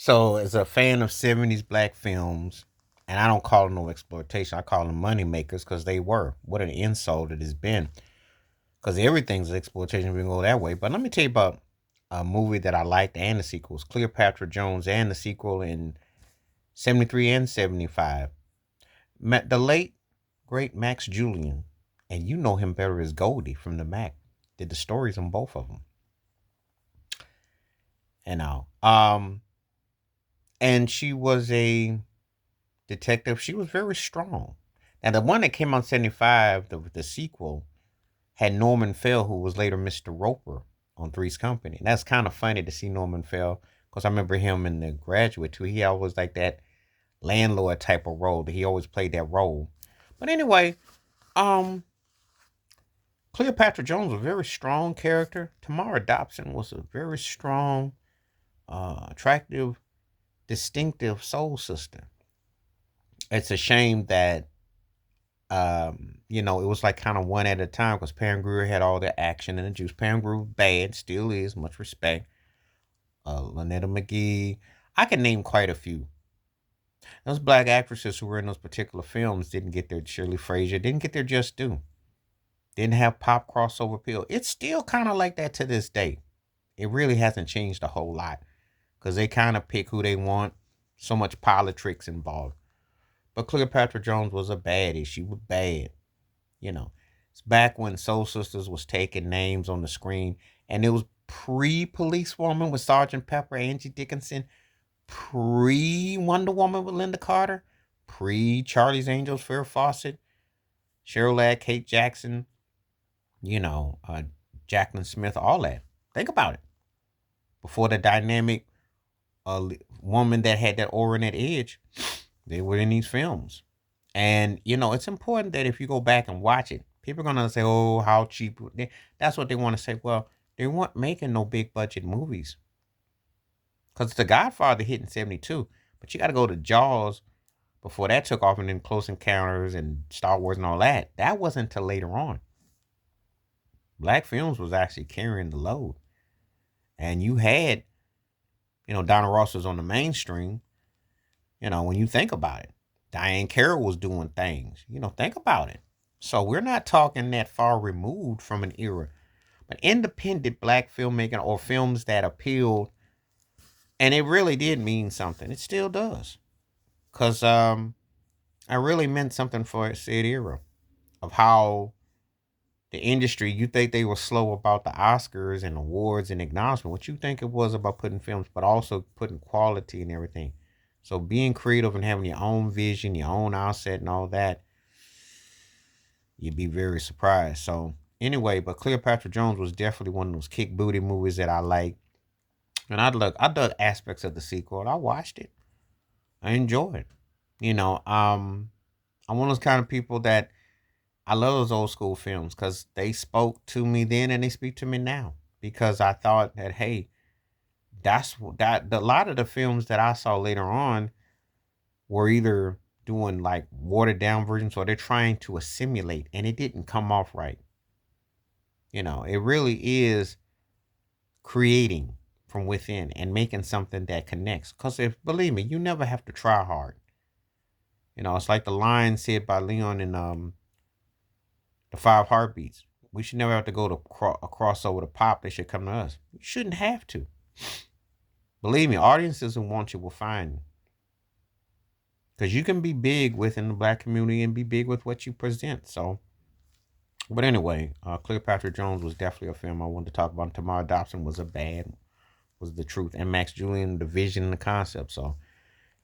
So, as a fan of 70s black films, and I don't call them no exploitation, I call them money makers because they were. What an insult it has been. Because everything's exploitation if we can go that way. But let me tell you about a movie that I liked and the sequels Cleopatra Jones and the sequel in 73 and 75. The late, great Max Julien, and you know him better as Goldie from the Mac, did the stories on both of them. And now, and she was a detective. She was very strong. Now, the one that came out in 75, the sequel, had Norman Fell, who was later Mr. Roper on Three's Company. And that's kind of funny to see Norman Fell because I remember him in The Graduate too. He always like that landlord type of role. That he always played that role. But anyway, um, Cleopatra Jones was a very strong character. Tamara Dobson was a very strong, attractive, distinctive soul sister. It's a shame that it was like kind of one at a time because Pam Grier had all the action and the juice. Pam Grier was bad, still is, much respect. Lynetta McGee. I can name quite a few. Those black actresses who were in those particular films didn't get their Shirley Frazier, didn't get their just due. Didn't have pop crossover appeal. It's still kind of like that to this day. It really hasn't changed a whole lot because they kind of pick who they want. So much politics involved. But Cleopatra Jones was a baddie. She was bad. You know, it's back when Soul Sisters was taking names on the screen, and it was pre Police Woman with Sergeant Pepper, Angie Dickinson, pre Wonder Woman with Linda Carter, pre Charlie's Angels, Farrah Fawcett, Cheryl Ladd, Kate Jackson, you know, Jacqueline Smith, all that. Think about it. Before the dynamic woman that had that aura and that edge, they were in these films. And, it's important that if you go back and watch it, people are going to say, oh, how cheap. That's what they want to say. Well, they weren't making no big budget movies. Because The Godfather hit in 72. But you got to go to Jaws before that took off and then Close Encounters and Star Wars and all that. That wasn't until later on. Black films was actually carrying the load. And you had, Donna Ross was on the mainstream, when you think about it. Diane Carroll was doing things. Think about it. So we're not talking that far removed from an era. But independent black filmmaking or films that appealed, and it really did mean something. It still does. Because I really meant something for said era of how the industry, you think they were slow about the Oscars and awards and acknowledgement. What you think it was about putting films, but also putting quality and everything. So being creative and having your own vision, your own outset and all that, you'd be very surprised. So anyway, but Cleopatra Jones was definitely one of those kick booty movies that I like. And I dug aspects of the sequel. I watched it. I enjoyed it. I'm one of those kind of people that I love those old school films because they spoke to me then and they speak to me now. Because I thought that, hey, a lot of the films that I saw later on were either doing like watered down versions or they're trying to assimilate and it didn't come off right. It really is creating from within and making something that connects. Because if believe me, you never have to try hard. It's like the line said by Leon in the Five Heartbeats. We should never have to go to a crossover to pop. They should come to us. You shouldn't have to. Believe me, audiences who want you will find you. Because you can be big within the black community and be big with what you present. So, but anyway, Cleopatra Jones was definitely a film I wanted to talk about. Tamara Dobson was the truth. And Max Julien, the vision and the concept. So,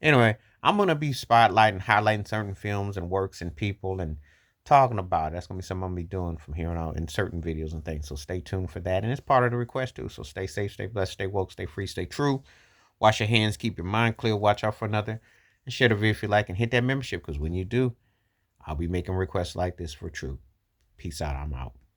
anyway, I'm going to be spotlighting, highlighting certain films and works and people and talking about it. That's going to be something I'm going to be doing from here on out in certain videos and things. So stay tuned for that. And it's part of the request too. So stay safe, stay blessed, stay woke, stay free, stay true. Wash your hands, keep your mind clear, watch out for another. And share the video if you like and hit that membership because when you do, I'll be making requests like this for true. Peace out. I'm out.